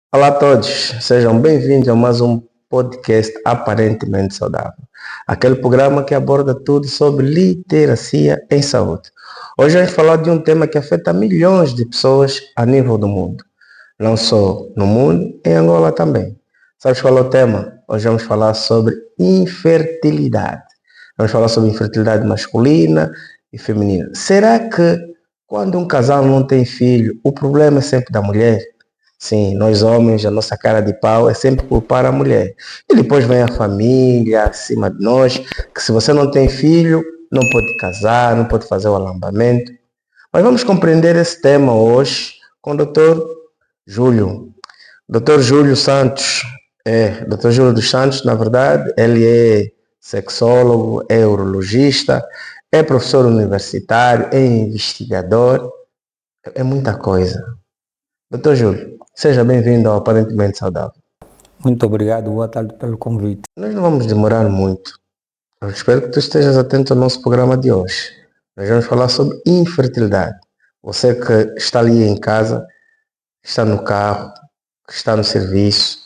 Olá a todos, sejam bem-vindos a mais um podcast aparentemente saudável. Aquele programa que aborda tudo sobre literacia em saúde. Hoje vamos falar de um tema que afeta milhões de pessoas a nível do mundo. Não só no mundo, em Angola também. Sabes qual é o tema? Hoje vamos falar sobre infertilidade. Vamos falar sobre infertilidade masculina e feminina. Será que quando um casal não tem filho, o problema é sempre da mulher? Sim, nós homens, a nossa cara de pau é sempre culpar a mulher. E depois vem a família acima de nós, que se você não tem filho, não pode casar, não pode fazer o alambamento. Mas vamos compreender esse tema hoje com o Dr. Júlio. Dr. Júlio Santos, Dr. Júlio dos Santos, na verdade, ele é sexólogo, é urologista, é professor universitário, é investigador, é muita coisa. Dr. Júlio, seja bem-vindo ao Aparentemente Saudável. Muito obrigado, boa tarde pelo convite. Nós não vamos demorar muito. Eu espero que tu estejas atento ao nosso programa de hoje. Nós vamos falar sobre infertilidade. Você que está ali em casa, está no carro, que está no serviço,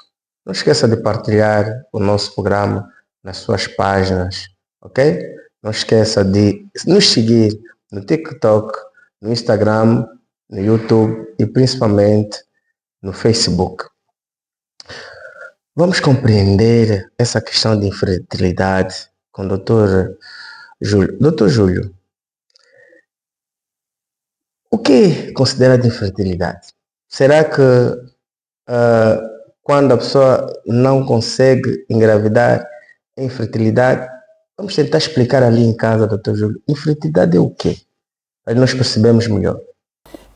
não esqueça de partilhar o nosso programa nas suas páginas, ok? Não esqueça de nos seguir no TikTok, no Instagram, no YouTube e principalmente no Facebook. Vamos compreender essa questão de infertilidade com o Dr. Júlio. Dr. Júlio, o que é considerado infertilidade? Será que quando a pessoa não consegue engravidar é infertilidade? Vamos tentar explicar ali em casa, Dr. Júlio. Infertilidade é o quê? Para nós percebermos melhor.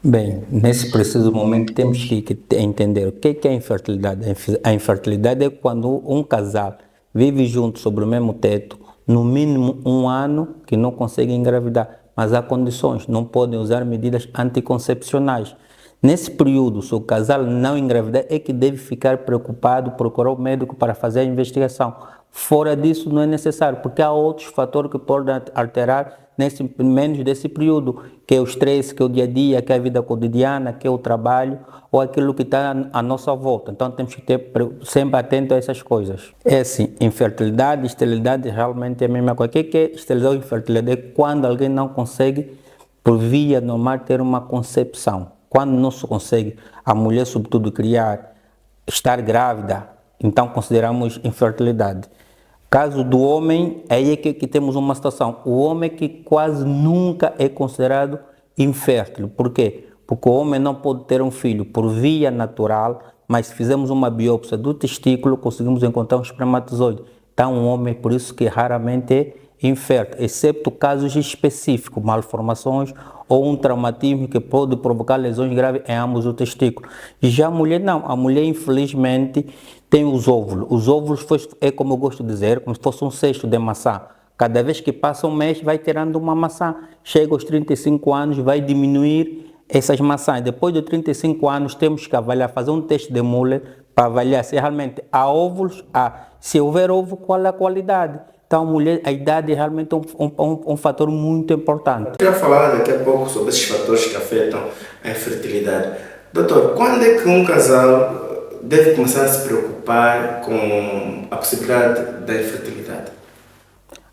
Bem, nesse preciso momento temos que entender o que é infertilidade. A infertilidade é quando um casal vive junto sobre o mesmo teto, no mínimo um ano, que não consegue engravidar, mas há condições, não podem usar medidas anticoncepcionais. Nesse período, se o casal não engravidar, é que deve ficar preocupado, procurar o médico para fazer a investigação. Fora disso, não é necessário, porque há outros fatores que podem alterar menos desse período, que é o estresse, que é o dia a dia, que é a vida cotidiana, que é o trabalho, ou aquilo que está à nossa volta. Então temos que ter sempre atento a essas coisas. É assim, infertilidade e esterilidade realmente é a mesma coisa. O que é esterilidade ou infertilidade? É quando alguém não consegue, por via normal, ter uma concepção. Quando não se consegue, a mulher, sobretudo, estar grávida, então consideramos infertilidade. Caso do homem, aí é que temos uma situação. O homem que quase nunca é considerado infértil. Por quê? Porque o homem não pode ter um filho por via natural, mas se fizermos uma biópsia do testículo, conseguimos encontrar um espermatozoide. Então, um homem, por isso que raramente é infértil, exceto casos específicos, malformações ou um traumatismo que pode provocar lesões graves em ambos os testículos. E já a mulher não. A mulher, infelizmente, tem os óvulos. Os óvulos é como eu gosto de dizer, como se fosse um cesto de maçã. Cada vez que passa um mês, vai tirando uma maçã. Chega aos 35 anos, vai diminuir essas maçãs. Depois de 35 anos, temos que avaliar, fazer um teste de Müller para avaliar se realmente há óvulos, se houver ovo, qual é a qualidade. Então, a idade é realmente um fator muito importante. Eu quero falar daqui a pouco sobre esses fatores que afetam a infertilidade. Doutor, quando é que um casal deve começar a se preocupar com a possibilidade da infertilidade?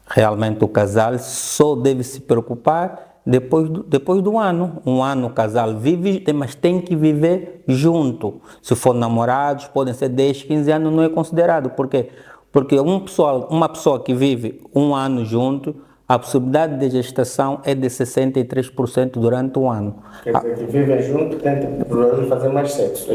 Realmente o casal só deve se preocupar depois do ano. Um ano o casal vive, mas tem que viver junto. Se for namorados, podem ser 10, 15 anos, não é considerado. Por quê? Porque uma pessoa que vive um ano junto, a possibilidade de gestação é de 63% durante um ano. Quer dizer, que vivem junto, tem problema de fazer mais sexo.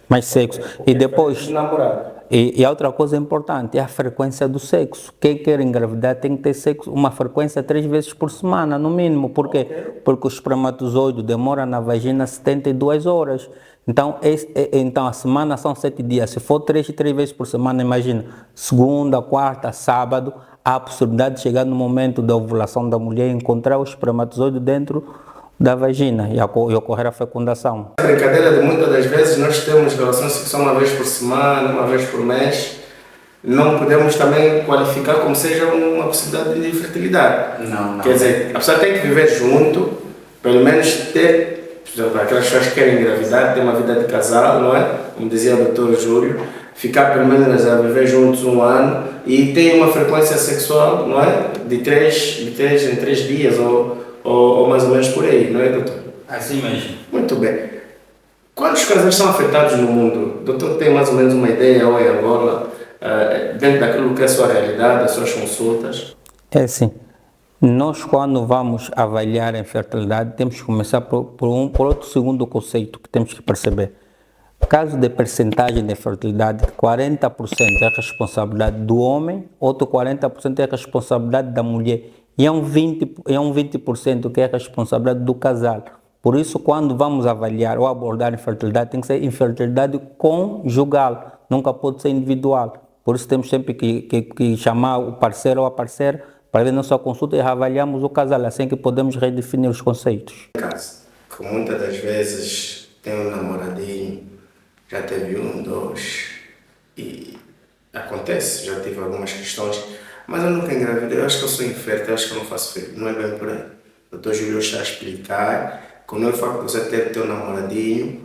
Mais sexo. E depois... namorado. E outra coisa importante é a frequência do sexo. Quem quer engravidar tem que ter sexo, uma frequência 3 vezes por semana, no mínimo. Por quê? Porque o espermatozoide demora na vagina 72 horas. Então, então a semana são 7 dias. Se for 3 vezes por semana, imagina, segunda, quarta, sábado, há a possibilidade de chegar no momento da ovulação da mulher e encontrar o espermatozoide dentro da vagina e ocorrer a fecundação. A brincadeira de muitas das vezes nós temos relação sexual uma vez por semana, uma vez por mês. Não podemos também qualificar como seja uma possibilidade de infertilidade. Não. Quer dizer, a pessoa tem que viver junto, pelo menos ter por exemplo, aquelas pessoas que querem engravidar, ter uma vida de casal, não é? Como dizia o Dr. Júlio, ficar pelo menos a viver juntos um ano e ter uma frequência sexual, não é? De três em 3 dias ou mais ou menos por aí, não é, doutor? Assim mesmo. Muito bem. Quantos casais são afetados no mundo? O doutor tem mais ou menos uma ideia, ou em Angola, dentro daquilo que é a sua realidade, as suas consultas? É assim, nós quando vamos avaliar a infertilidade temos que começar por outro segundo conceito que temos que perceber. Caso de percentagem de fertilidade, 40% é responsabilidade do homem, outro 40% é responsabilidade da mulher e é um 20% que é responsabilidade do casal. Por isso, quando vamos avaliar ou abordar infertilidade, tem que ser infertilidade conjugal, nunca pode ser individual. Por isso temos sempre que chamar o parceiro ou a parceira para ver nossa consulta e avaliamos o casal, assim que podemos redefinir os conceitos. Caso, que muitas das vezes tem um namoradinho, já teve um, dois, e acontece, já tive algumas questões, mas eu nunca engravidei, eu acho que eu sou infértil, eu acho que eu não faço filho, não é bem por aí. O Dr. Júlio está a explicar que não é o facto de você ter teu namoradinho,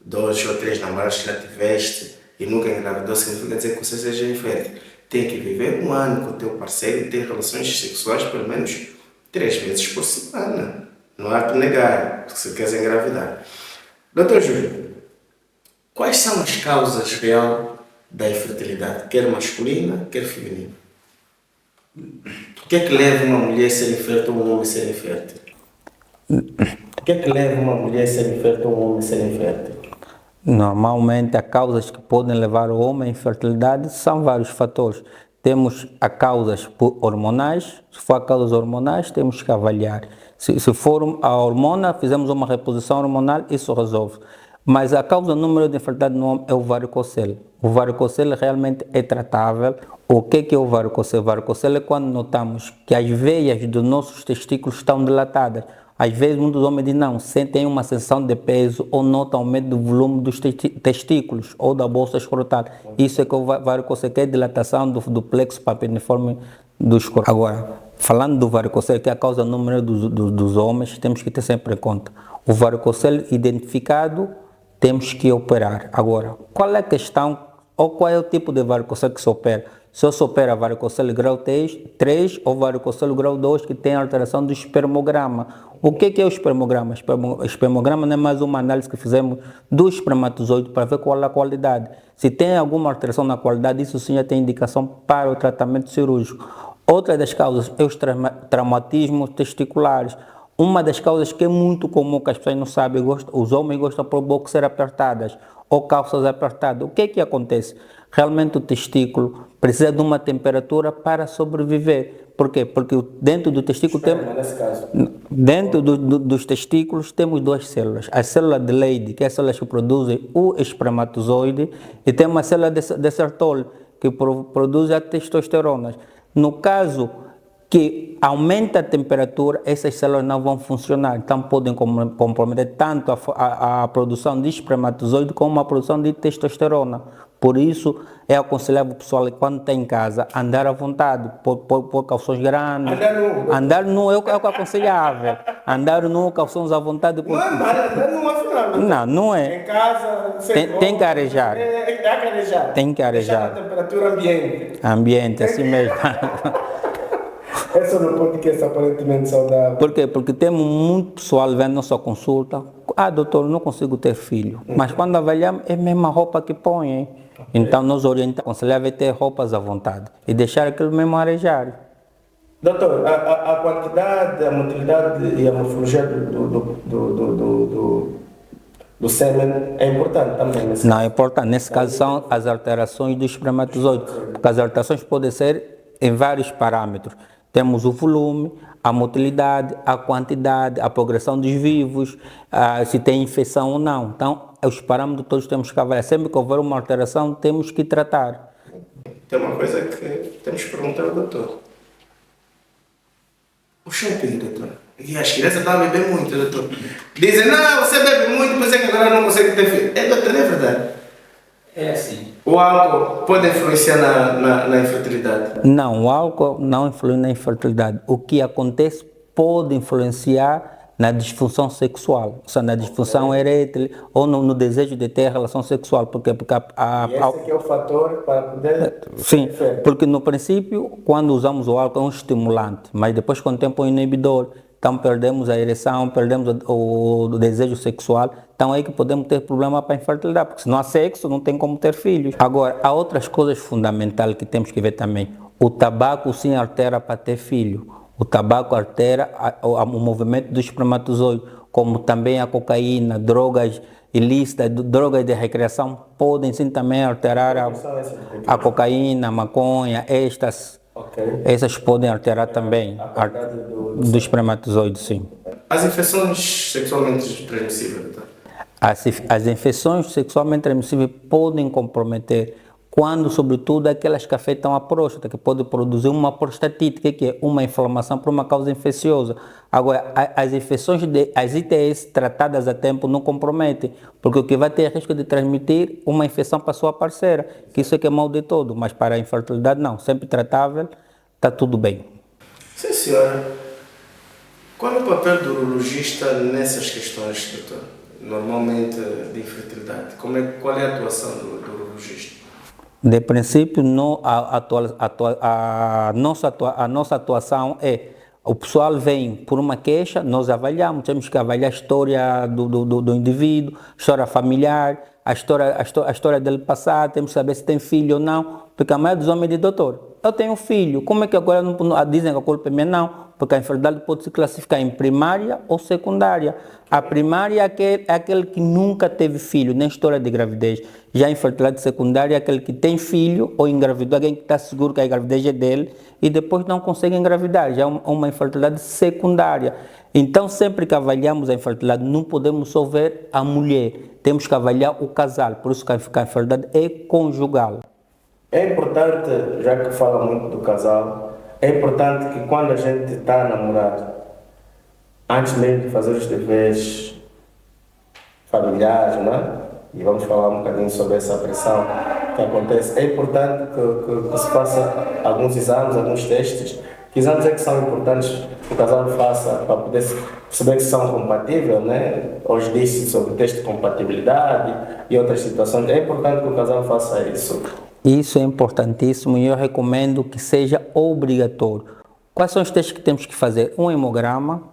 2 ou 3 namorados que já tiveste e nunca engravidou, significa dizer que você seja infértil. Tem que viver um ano com o teu parceiro e ter relações sexuais pelo menos 3 vezes por semana. Não há que negar se queres engravidar. Dr. Júlio, quais são as causas reais da infertilidade, quer masculina, quer feminina? O que é que leva uma mulher a ser infértil ou um homem a ser infértil? O que é que leva uma mulher a ser infértil ou um homem a ser infértil? Normalmente, as causas que podem levar o homem à infertilidade são vários fatores. Temos as causas hormonais, se for causas hormonais, temos que avaliar. Se for a hormona, fizemos uma reposição hormonal, isso resolve. Mas a causa número de infertilidade no homem é o varicocele. O varicocele realmente é tratável. O que é o varicocele? O varicocele é quando notamos que as veias dos nossos testículos estão dilatadas. Às vezes, muitos homens dizem não, sentem uma sensação de peso ou notam aumento do volume dos testículos ou da bolsa escrotal. Isso é que o varicocele, que é a dilatação do plexo papiliforme do escroto. Agora, falando do varicocele, que é a causa número dos homens, temos que ter sempre em conta. O varicocele identificado, temos que operar. Agora, qual é a questão ou qual é o tipo de varicocele que se opera? Se eu opera varicocele grau 3 ou varicocele grau 2, que tem alteração do espermograma. O que é o espermograma? O espermograma não é mais uma análise que fizemos do espermatozoide para ver qual é a qualidade. Se tem alguma alteração na qualidade, isso sim já tem indicação para o tratamento cirúrgico. Outra das causas é os traumatismos testiculares. Uma das causas que é muito comum, que as pessoas não sabem, os homens gostam por boxer apertadas ou calças apertadas. O que acontece? Realmente o testículo precisa de uma temperatura para sobreviver. Por quê? Porque dentro do testículo dos testículos temos 2 células. A célula de Leydig, que é a célula que produz o espermatozoide, e tem uma célula de Sertoli, que produz a testosterona. No caso que aumenta a temperatura, essas células não vão funcionar. Então, podem comprometer tanto a produção de espermatozoide como a produção de testosterona. Por isso, é aconselhável o pessoal, quando está em casa, andar à vontade, pôr calções grandes. Andar nu é o que é aconselhável. Andar nu, calções à vontade. Não é andar nu, afinal. Não é. Em casa, tem que arejar. Tem que arejar. Deixar a temperatura ambiente. Ambiente, assim mesmo. Essa não pode ser aparentemente saudável. Por quê? Porque temos muito pessoal vendo nossa consulta. Doutor, não consigo ter filho. Mas quando avaliamos, é a mesma roupa que põem. Então, nós orientamos, aconselhável ter roupas à vontade e deixar aquilo mesmo arejar. Doutor, a quantidade, a motilidade e a morfologia do sêmen é importante também? Não, é importante. Nesse caso, são as alterações do espermatozoide. Porque as alterações podem ser em vários parâmetros. Temos o volume, a motilidade, a quantidade, a progressão dos vivos, se tem infecção ou não. Então, os parâmetros todos temos que avaliar. Sempre que houver uma alteração, temos que tratar. Tem uma coisa que temos que perguntar ao doutor. O shopping, doutor. E as crianças estão a beber muito, doutor. Dizem, não, você bebe muito, mas é que agora não consegue ter filho. Doutor, é verdade? É assim. O álcool pode influenciar na infertilidade? Não, o álcool não influi na infertilidade. O que acontece pode influenciar na disfunção sexual, ou seja, na disfunção erétil ou no desejo de ter relação sexual. Porque esse aqui é o fator para poder... Sim, porque no princípio, quando usamos o álcool é um estimulante, mas depois com o tempo é um inibidor. Então perdemos a ereção, perdemos o desejo sexual. Então é aí que podemos ter problema para a infertilidade, porque se não há sexo, não tem como ter filhos. Agora, há outras coisas fundamentais que temos que ver também. O tabaco sim altera para ter filho. O tabaco altera o movimento do espermatozoide, como também a cocaína, drogas ilícitas, drogas de recreação, podem sim também alterar a cocaína, a maconha, êxtase. Okay. Essas podem alterar também do espermatozoide, sim. As infecções sexualmente transmissíveis, então? As infecções sexualmente transmissíveis podem comprometer quando, sobretudo, aquelas que afetam a próstata, que pode produzir uma prostatite, que é uma inflamação por uma causa infecciosa. Agora, as infecções, as ITS tratadas a tempo não comprometem, porque o que vai ter é risco de transmitir uma infecção para a sua parceira, que isso é que é mal de todo, mas para a infertilidade não, sempre tratável, está tudo bem. Sim, senhora. Qual é o papel do urologista nessas questões, doutor? Normalmente de infertilidade. Qual é a atuação do urologista? De princípio, a nossa atuação é: o pessoal vem por uma queixa, nós avaliamos, temos que avaliar a história do indivíduo, a história familiar, a história dele passado, temos que saber se tem filho ou não, porque a maioria dos homens diz: doutor, eu tenho filho, como é que agora não dizem que a culpa é minha? Não, porque a infertilidade pode se classificar em primária ou secundária. A primária é aquele que nunca teve filho, nem história de gravidez. Já a infertilidade secundária é aquele que tem filho ou engravidou, alguém que está seguro que a gravidez é dele e depois não consegue engravidar. Já é uma infertilidade secundária. Então, sempre que avaliamos a infertilidade, não podemos só ver a mulher, temos que avaliar o casal. Por isso que a infertilidade é conjugal. É importante, já que fala muito do casal, é importante que quando a gente está a namorar, antes mesmo de fazer os deveres familiares, né? E vamos falar um bocadinho sobre essa pressão que acontece, é importante que se faça alguns exames, alguns testes. Que exames é que são importantes que o casal faça para poder perceber que são compatíveis, né? Hoje disse sobre o teste de compatibilidade e outras situações. É importante que o casal faça isso. Isso é importantíssimo e eu recomendo que seja obrigatório. Quais são os testes que temos que fazer? Um hemograma,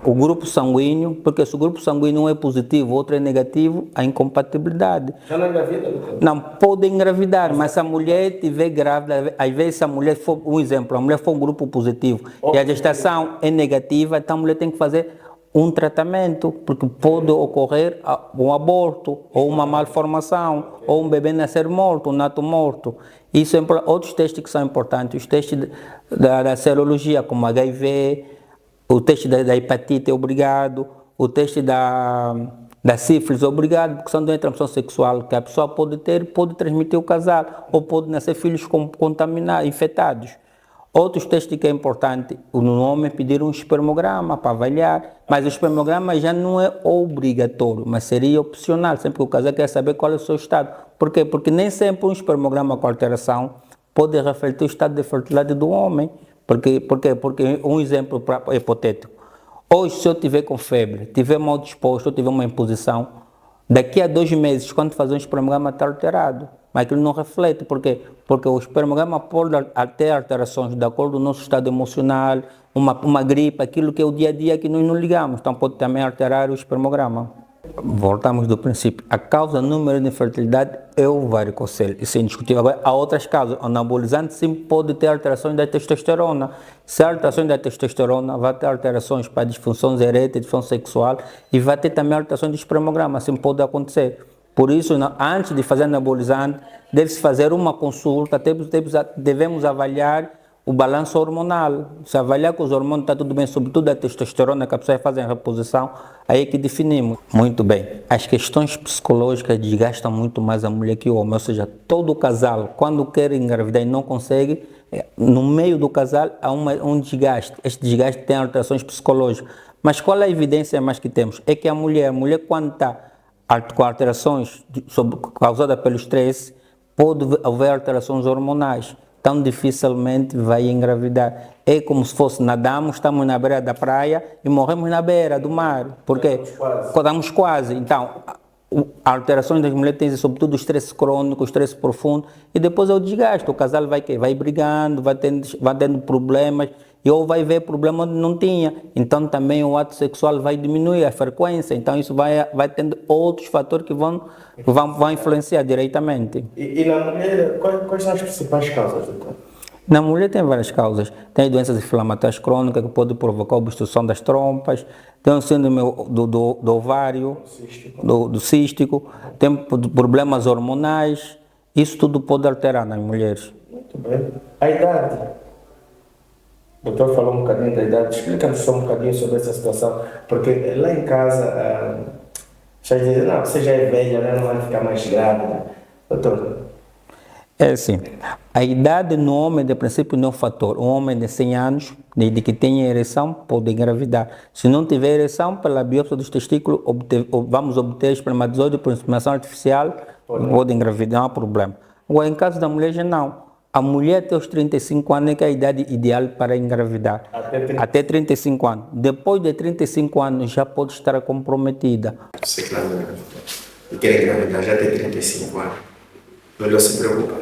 o grupo sanguíneo, porque se o grupo sanguíneo um é positivo, o outro é negativo, a incompatibilidade. Já não engravida? Não, pode engravidar, mas se a mulher estiver grávida, às vezes se a mulher for, um exemplo, a mulher for um grupo positivo e a gestação é negativa, então a mulher tem que fazer um tratamento, porque pode ocorrer um aborto, ou uma malformação, ou um bebê nascer morto, um nato morto. Isso é outros testes que são importantes, os testes da serologia, como HIV, o teste da hepatite é obrigado, o teste da sífilis é obrigado, porque são doenças de transmissão sexual que a pessoa pode ter, pode transmitir o casal, ou pode nascer filhos contaminados, infectados. Outros testes que é importante, no homem pedir um espermograma para avaliar, mas o espermograma já não é obrigatório, mas seria opcional, sempre que o casal quer saber qual é o seu estado. Por quê? Porque nem sempre um espermograma com alteração pode refletir o estado de fertilidade do homem. Porque um exemplo hipotético, hoje se eu estiver com febre, estiver mal disposto, eu tiver uma imposição, daqui a 2 meses, quando fazer um espermograma está alterado, mas aquilo não reflete, por quê? Porque o espermograma pode ter alterações de acordo com o nosso estado emocional, uma gripe, aquilo que é o dia a dia que nós não ligamos, então pode também alterar o espermograma. Voltamos do princípio. A causa número de infertilidade é o varicocele. Isso é indiscutível. Agora, há outras causas. O anabolizante sim pode ter alterações da testosterona. Se há alterações da testosterona, vai ter alterações para disfunções eréteis, disfunção sexual e vai ter também alterações do espermograma. Assim pode acontecer. Por isso, antes de fazer anabolizante, deve-se fazer uma consulta, devemos avaliar o balanço hormonal. Se avaliar que os hormônios estão tudo bem, sobretudo a testosterona que a pessoa faz em reposição, aí é que definimos. Muito bem. As questões psicológicas desgastam muito mais a mulher que o homem. Ou seja, todo casal, quando quer engravidar e não consegue, no meio do casal há um desgaste. Este desgaste tem alterações psicológicas. Mas qual é a evidência mais que temos? É que a mulher quando está com alterações causadas pelo estresse, pode haver alterações hormonais. tão dificilmente vai engravidar. É como se fosse nadamos, estamos na beira da praia e morremos na beira do mar. Porque estamos quase. Então, alterações das mulheres têm sobretudo o estresse crônico, o estresse profundo, e depois é o desgaste. O casal vai brigando, vai tendo problemas, e ou vai ver problema onde não tinha. Então também o ato sexual vai diminuir a frequência. Então isso vai tendo outros fatores que vão influenciar diretamente. E na mulher, quais são as principais causas, doutor? Na mulher tem várias causas. Tem doenças inflamatórias crônicas que podem provocar obstrução das trompas, tem o síndrome do ovário, do cístico, tem problemas hormonais. Isso tudo pode alterar nas mulheres. Muito bem. A idade? O doutor falou um bocadinho da idade. Explica-nos só um bocadinho sobre essa situação, porque lá em casa já dizem, não, você já é velha, né? Não vai ficar mais grávida. Doutor? É assim, a idade no homem, de princípio, não é um fator. Um homem de 100 anos, desde que tenha ereção, pode engravidar. Se não tiver ereção, pela biópsia dos testículos, vamos obter espermatozoide por inseminação artificial, pode engravidar, não há problema. Agora, em caso da mulher, já não. A mulher até os 35 anos é que é a idade ideal para engravidar. Até 35 anos. Depois de 35 anos, já pode estar comprometida. Você que não engravidou e quer engravidar já tem 35 anos. Melhor se preocupar.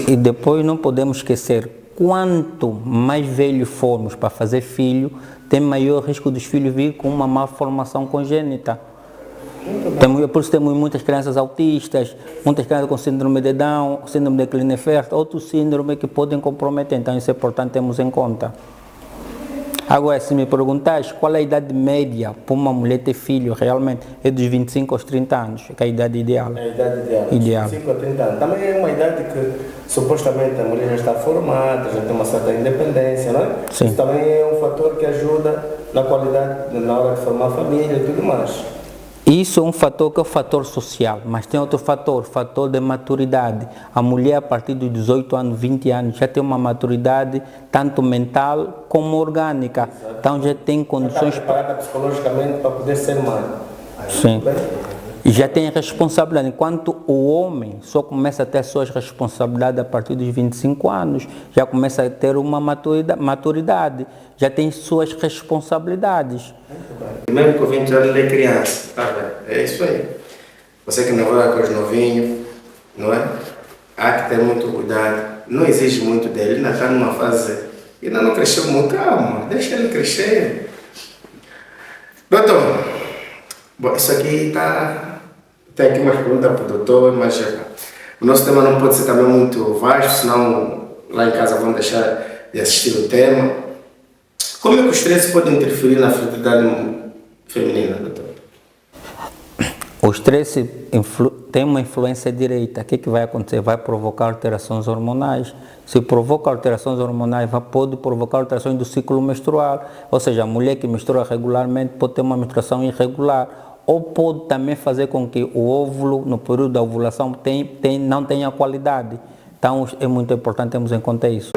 E depois não podemos esquecer, quanto mais velho formos para fazer filho, tem maior risco dos filhos vir com uma malformação congênita. Por isso temos muitas crianças autistas, muitas crianças com síndrome de Down, síndrome de Klinefelter, outros síndromes que podem comprometer, então isso é importante termos em conta. Agora, se me perguntares qual é a idade média para uma mulher ter filho, realmente é dos 25 aos 30 anos, que é a idade ideal. É a idade ideal. 25 a 30 anos. Também é uma idade que supostamente a mulher já está formada, já tem uma certa independência, não é? Sim. Isso também é um fator que ajuda na qualidade, na hora de formar família e tudo mais. Isso é um fator que é o fator social, mas tem outro fator de maturidade. A mulher, a partir dos 18 anos, 20 anos, já tem uma maturidade tanto mental como orgânica. Exato. Então já tem condições... Já está preparada psicologicamente para poder ser mãe. Sim. E já tem responsabilidade, enquanto o homem só começa a ter suas responsabilidades a partir dos 25 anos, já começa a ter uma maturidade, já tem suas responsabilidades. Mesmo com 20 anos ele é criança, tá vendo? É isso aí. Você que namora com os novinhos, não é? Há que ter muito cuidado, não exige muito dele, ainda está numa fase, ainda não cresceu muito, calma, deixa ele crescer. Doutor, bom, isso aqui está... Tem aqui umas perguntas para o doutor, mas o nosso tema não pode ser também muito vasto, senão lá em casa vão deixar de assistir o tema. Como é que o estresse pode interferir na fertilidade feminina, doutor? O estresse tem uma influência direta. O que vai acontecer? Vai provocar alterações hormonais. Se provoca alterações hormonais, pode provocar alterações do ciclo menstrual. Ou seja, a mulher que menstrua regularmente pode ter uma menstruação irregular. Ou pode também fazer com que o óvulo, no período da ovulação, não tenha qualidade. Então, é muito importante termos em conta isso.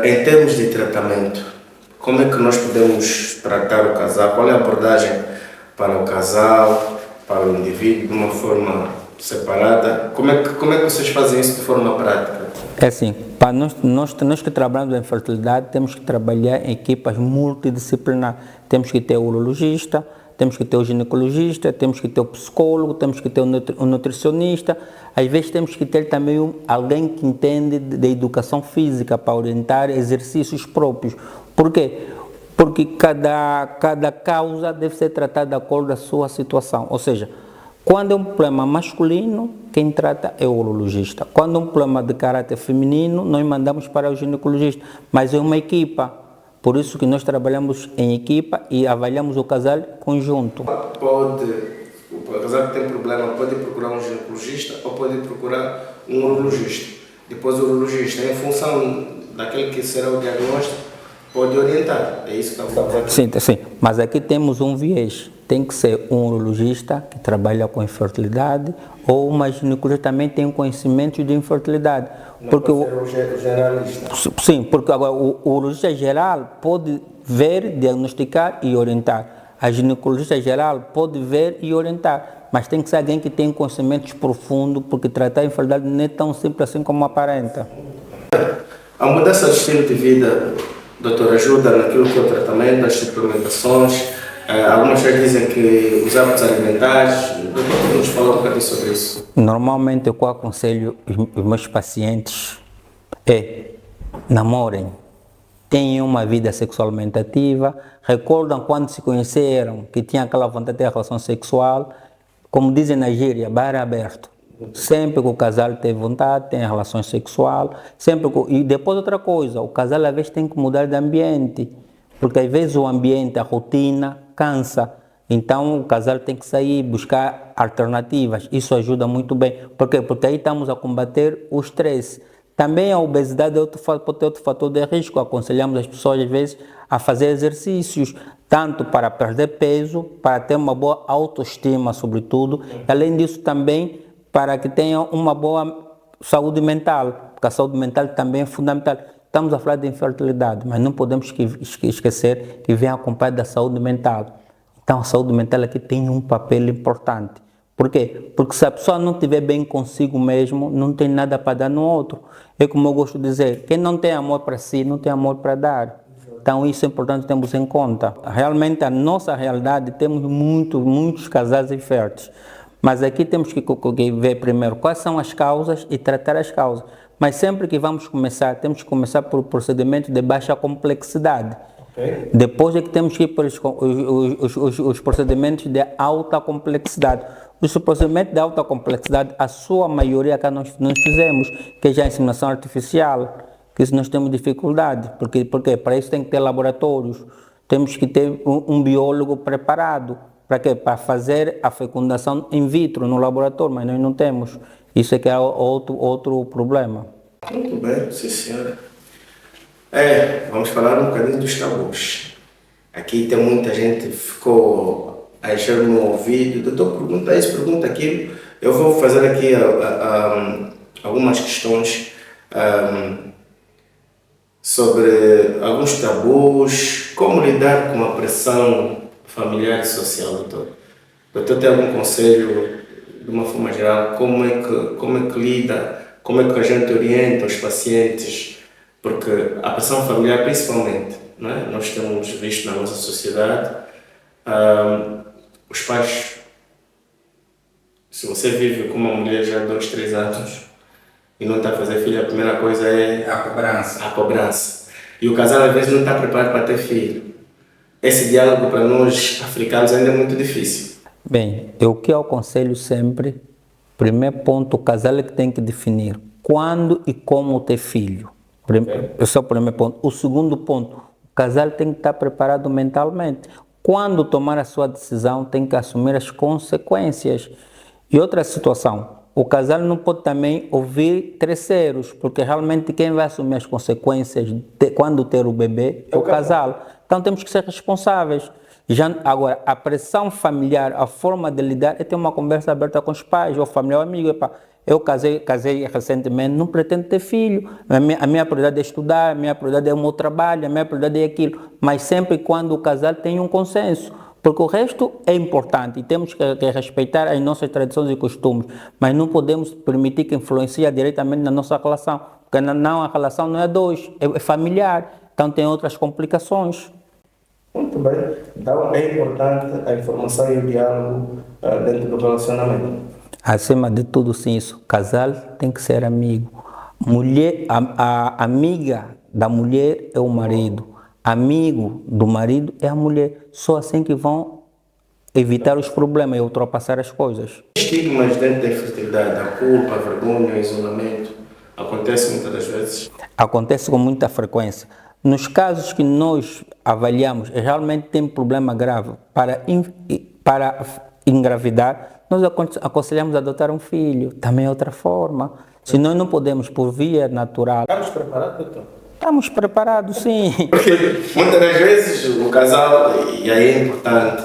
Em termos de tratamento, como é que nós podemos tratar o casal? Qual é a abordagem para o casal, para o indivíduo, de uma forma separada? Como é que vocês fazem isso de forma prática? É assim, para nós que trabalhamos em fertilidade, temos que trabalhar em equipas multidisciplinares. Temos que ter o urologista, temos que ter o ginecologista, temos que ter o psicólogo, temos que ter o nutricionista. Às vezes temos que ter também alguém que entende de educação física para orientar exercícios próprios. Por quê? Porque cada causa deve ser tratada de acordo com a sua situação. Ou seja, quando é um problema masculino, quem trata é o urologista. Quando é um problema de caráter feminino, nós mandamos para o ginecologista. Mas é uma equipa. Por isso que nós trabalhamos em equipa e avaliamos o casal conjunto. O casal que tem problema pode procurar um ginecologista ou pode procurar um urologista. Depois o urologista, em função daquele que será o diagnóstico, pode orientar. É isso que estamos aqui. Sim. Mas aqui temos um viés. Tem que ser um urologista que trabalha com infertilidade ou uma ginecologista também tem conhecimento de infertilidade. Porque o generalista. Sim, porque agora o urologista geral pode ver, diagnosticar e orientar. A ginecologista geral pode ver e orientar. mas tem que ser alguém que tem conhecimentos profundos, porque tratar a infertilidade não é tão simples assim como aparenta. A mudança de estilo de vida, doutor, ajuda naquilo que é o tratamento, as suplementações. Algumas pessoas dizem que os hábitos alimentares. Doutor, podemos falar um bocadinho sobre isso? Normalmente, o que eu aconselho os meus pacientes é namorem, tenham uma vida sexualmente ativa, recordam quando se conheceram que tinham aquela vontade de ter relação sexual, como dizem na gíria, bar aberto. Sempre que o casal tem vontade, tem relação sexual, sempre que... E depois outra coisa, o casal às vezes tem que mudar de ambiente, porque às vezes o ambiente, a rotina, cansa. Então o casal tem que sair, buscar alternativas, isso ajuda muito bem. Por quê? Porque aí estamos a combater o estresse. Também a obesidade pode ter outro fator de risco. Aconselhamos as pessoas, às vezes, a fazer exercícios, tanto para perder peso, para ter uma boa autoestima, sobretudo. Além disso, também para que tenham uma boa saúde mental, porque a saúde mental também é fundamental. Estamos a falar de infertilidade, mas não podemos esquecer que vem acompanhado da saúde mental. Então, a saúde mental aqui tem um papel importante. Por quê? Porque se a pessoa não estiver bem consigo mesmo, não tem nada para dar no outro. É como eu gosto de dizer, quem não tem amor para si, não tem amor para dar. Então isso é importante termos em conta. Realmente a nossa realidade, temos muitos casais inférteis. Mas aqui temos que ver primeiro quais são as causas e tratar as causas. Mas sempre que vamos começar, temos que começar por procedimentos de baixa complexidade. Okay. Depois é que temos que ir para os procedimentos de alta complexidade. Os procedimentos de alta complexidade, a sua maioria que nós fizemos, que é já a inseminação artificial, que isso nós temos dificuldade, porque para isso tem que ter laboratórios, temos que ter um biólogo preparado, para quê? Para fazer a fecundação in vitro no laboratório, mas nós não temos. Isso é que é outro problema. Muito bem, sim senhora. Vamos falar um bocadinho dos tabus. Aqui tem muita gente que ficou a encher no ouvido, doutor, pergunta isso, pergunta aquilo. Eu vou fazer aqui algumas questões sobre alguns tabus, como lidar com a pressão familiar e social, doutor. Doutor, tem algum conselho, de uma forma geral, como é que lida, como é que a gente orienta os pacientes? Porque a pressão familiar, principalmente, não é? Nós temos visto na nossa sociedade, os pais, se você vive com uma mulher já há 2, 3 anos e não está a fazer filho, a primeira coisa é a cobrança. E o casal às vezes não está preparado para ter filho. Esse diálogo para nós africanos ainda é muito difícil. Bem, o que eu aconselho sempre, primeiro ponto, o casal é que tem que definir quando e como ter filho. Esse é o primeiro ponto. O segundo ponto, o casal tem que estar preparado mentalmente. Quando tomar a sua decisão, tem que assumir as consequências. E outra situação, o casal não pode também ouvir terceiros, porque realmente quem vai assumir as consequências quando ter o bebê é o casal. Então temos que ser responsáveis. Agora, a pressão familiar, a forma de lidar é ter uma conversa aberta com os pais, ou familiar, ou amigo. Eu casei recentemente, não pretendo ter filho. A minha prioridade é estudar, a minha prioridade é o meu trabalho, a minha prioridade é aquilo. Mas sempre quando o casal tem um consenso. Porque o resto é importante e temos que respeitar as nossas tradições e costumes. Mas não podemos permitir que influencie diretamente na nossa relação. Porque a relação não é dois, é familiar. Então tem outras complicações. Muito bem. Então é importante a informação e o diálogo dentro do relacionamento. Acima de tudo, sim, isso. Casal tem que ser amigo. Mulher, a amiga da mulher é o marido. Amigo do marido é a mulher. Só assim que vão evitar os problemas e ultrapassar as coisas. Estigmas dentro da infertilidade, a culpa, a vergonha, o isolamento, acontece muitas das vezes? Acontece com muita frequência. Nos casos que nós avaliamos, realmente tem problema grave para engravidar, nós aconselhamos a adotar um filho, também é outra forma. Se nós não podemos por via natural... Estamos preparados, doutor? Estamos preparados, sim. Porque muitas das vezes o casal, e aí é importante,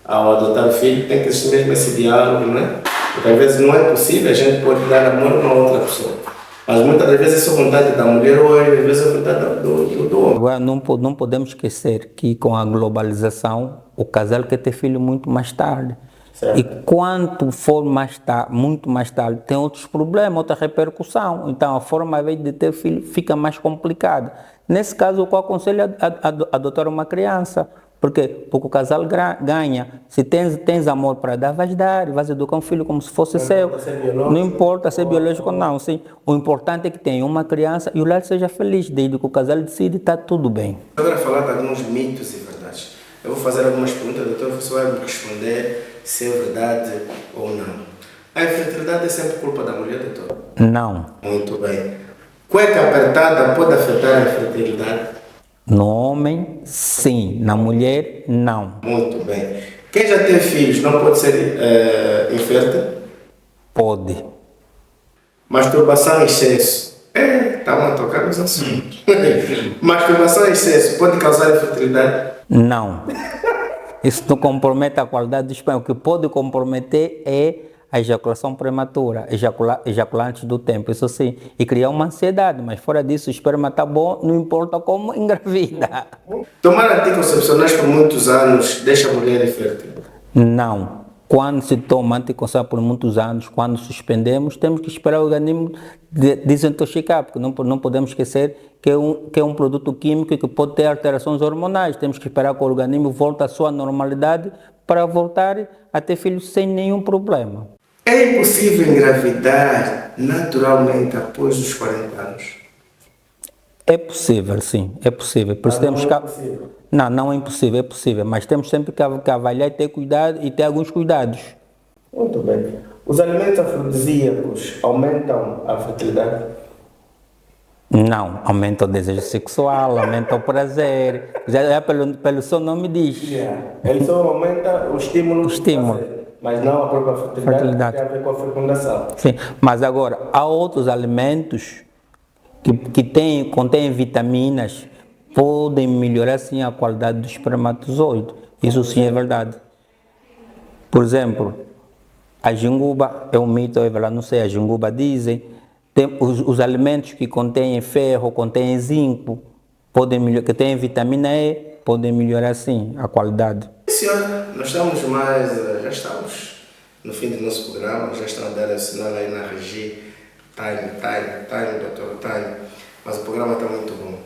ao adotar o filho, tem que existir mesmo esse diálogo, não é? Porque às vezes não é possível, a gente pode dar amor a uma outra pessoa. Mas muitas das vezes é só vontade da mulher ou às vezes é vontade do homem. Agora, não podemos esquecer que com a globalização, o casal quer ter filho muito mais tarde. Certo. E quanto for muito mais tarde, tem outros problemas, outra repercussão. Então a forma de ter filho fica mais complicada. Nesse caso, o que eu aconselho é adotar uma criança. Por quê? Porque o casal ganha. Se tens amor para dar, vais educar um filho como se fosse seu. Não importa ser biológico ou não. Sim. O importante é que tenha uma criança e o lar seja feliz. Desde que o casal decide, está tudo bem. Agora falar de alguns mitos e verdades. Eu vou fazer algumas perguntas, doutor, você vai me responder se é verdade ou não. A infertilidade é sempre culpa da mulher, doutor? Não. Muito bem. Cueca apertada pode afetar a infertilidade? No homem, sim. Na mulher, não. Muito bem. Quem já tem filhos não pode ser infértil? Pode. Masturbação em excesso. Estavam a tocar nos assuntos. Masturbação em excesso pode causar infertilidade? Não. Isso não compromete a qualidade do esperma. O que pode comprometer é a ejaculação prematura, ejacular antes do tempo, isso sim. E criar uma ansiedade, mas fora disso, o esperma está bom, não importa como engravida. Tomar anticoncepcionais por muitos anos deixa a mulher infértil? Não. Quando se toma anticoncepcional por muitos anos, quando suspendemos, temos que esperar o organismo desintoxicar, porque não podemos esquecer que é um produto químico que pode ter alterações hormonais. Temos que esperar que o organismo volte à sua normalidade para voltar a ter filhos sem nenhum problema. É impossível engravidar naturalmente após os 40 anos? É possível, sim, é possível. Por isso temos que... Não é impossível, é possível, mas temos sempre que avaliar e ter cuidado e ter alguns cuidados. Muito bem. Os alimentos afrodisíacos aumentam a fertilidade? Não, aumenta o desejo sexual, aumenta o prazer. Já pelo seu nome diz. Ele só aumenta o estímulo. O estímulo. Mas não a própria fertilidade. Tem a ver com a fecundação. Sim, mas agora, há outros alimentos que contêm vitaminas, podem melhorar sim a qualidade do espermatozoide. Isso sim é verdade. Por exemplo, a ginguba é um mito, é verdade, não sei, a ginguba dizem. Os alimentos que contêm ferro, contêm zinco, que têm vitamina E, podem melhorar sim a qualidade. Senhora, já estamos no fim do nosso programa, já estão a dar o sinal aí na regi, time, doutor, time, mas o programa está muito bom.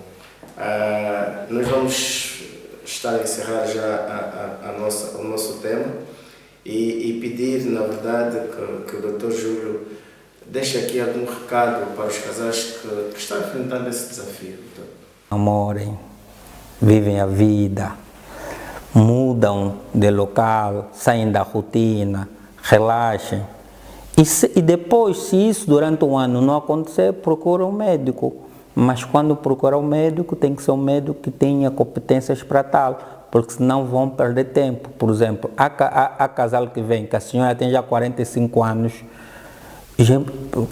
Nós vamos estar a encerrar já o nosso tema e pedir, na verdade, que o doutor Júlio deixe aqui algum recado para os casais que estão enfrentando esse desafio. Amorem, vivem a vida, mudam de local, saem da rotina, relaxem. E depois, se isso durante um ano não acontecer, procura um médico. Mas quando procurar um médico, tem que ser um médico que tenha competências para tal, porque senão vão perder tempo. Por exemplo, há casal que vem, que a senhora tem já 45 anos,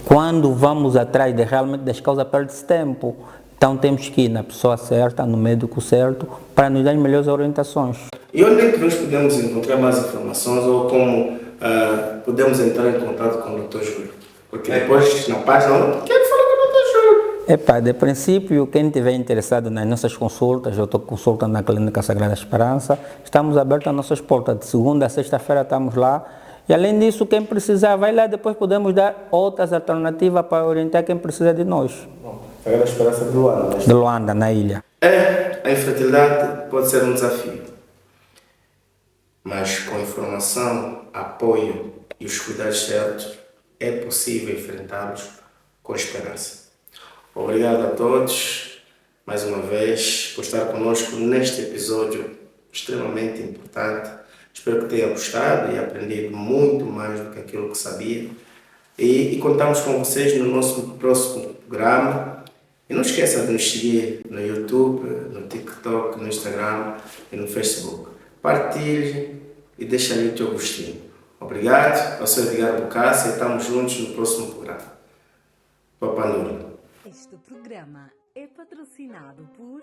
quando vamos atrás realmente das causas, perde-se tempo. Então temos que ir na pessoa certa, no médico certo, para nos dar melhores orientações. E onde é que nós podemos encontrar mais informações ou como podemos entrar em contato com o Dr. Júlio? Porque depois na página, quero falar com o Dr. Júlio. De princípio, quem estiver interessado nas nossas consultas, eu estou consultando na Clínica Sagrada Esperança, estamos abertos às nossas portas. De segunda a sexta-feira estamos lá. E além disso, quem precisar, vai lá, depois podemos dar outras alternativas para orientar quem precisa de nós. Sagrada Esperança de Luanda. De Luanda, na ilha. A infertilidade pode ser um desafio, mas com informação, apoio e os cuidados certos, é possível enfrentá-los com esperança. Obrigado a todos, mais uma vez, por estar conosco neste episódio extremamente importante. Espero que tenha gostado e aprendido muito mais do que aquilo que sabia. E contamos com vocês no nosso próximo programa. E não esqueça de nos seguir no YouTube, no TikTok, no Instagram e no Facebook. Partilhe e deixe ali o teu gostinho. Obrigado, eu sou Edgar Bucassi e estamos juntos no próximo programa. Papanuri. Este programa é patrocinado por...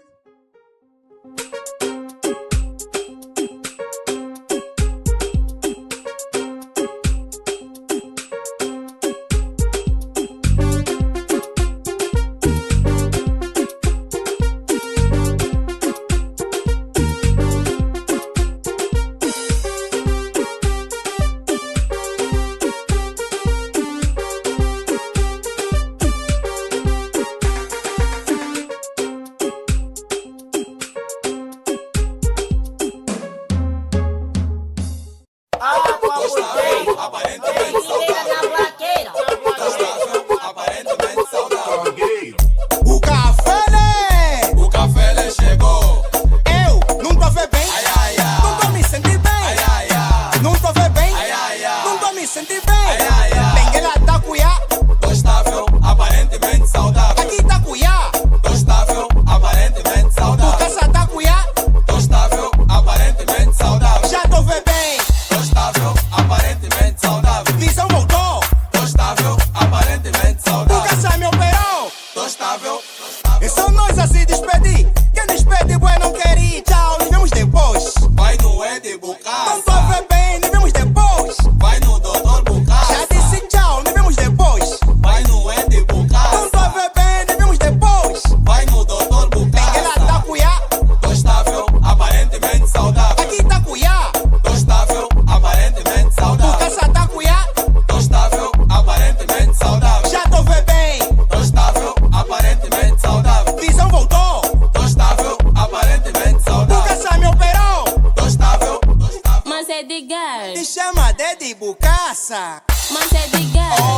me senti bem. Benguela tá cuiá. Tostável, aparentemente saudável. Aqui tá cuiá. Tostável, aparentemente saudável. Bucaça tá cuiá. Tostável, aparentemente saudável. Já tô vê bem. Tostável, aparentemente saudável. Visão voltou. Tostável, aparentemente saudável. Bucaça me operou. Tostável, E são nós a se despedir. Quem despede, bué, não quer ir. Tchau, nos vemos depois. vai no Ed Não tô Bucaça. vê bem, nos vemos depois. Vai no Doutor Bucaça. Já disse tchau, nos vemos depois. Vai no Ed Não tô Bucaça. vê bem, nos vemos depois. Vai no Doutor Benguela tá Bucaça. cuiá. Tostável, aparentemente saudável. Aqui tá cuiá. Tostável, aparentemente saudável. Bucaça tá cuiá. Tostável, aparentemente saudável. Já tô vê bem. Tostável, aparentemente saudável. Visão voltou. Tostável, aparentemente saudável. Bucaça me operou. Tostável, Mas é de gás, Te chama de Bucaça. mas é de gás.